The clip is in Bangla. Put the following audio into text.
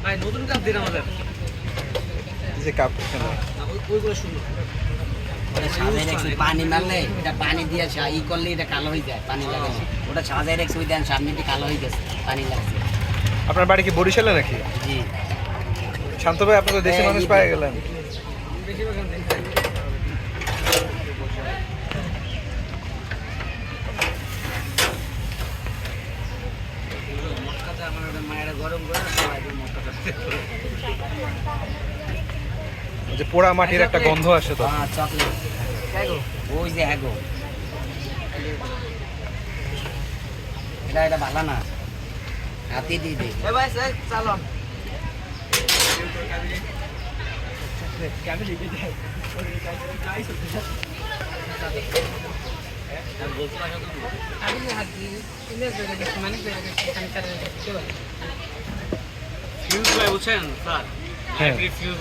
ভাই নতুন কাপ দিন আমাদের। যে কাপ এখানে ওইগুলো সুন্দর। ওটা সাজাই রাখছি, পানি মারলে এটা পানি দিয়ে ই করলে এটা কালো হয়ে যায়, পানি লাগালে ওটা সাজাই রাখছি, ওই দেন সামনেটি কালো হয়ে গেছে, পানি লাগছে। আপনার বাড়ি কি বরিশালে নাকি? জি শান্ত ভাই, আপনি তো দেশি মানুষ পায়ে গেলেন। বেশিরভাগ আমি দেখি। মটকাটা আমার ওটা মায়েরা গরম করে সবাই মটকাটা যে পোড়া মাটির একটা গন্ধ আসে তো। চকলেট ওই যে হ্যাগো এটা ভালো না, হাতে দিয়ে দে। এ ভাই স্যার চালান। ফিউজ ভাই বুঝছেন স্যার? হ্যাঁ। ফিউজ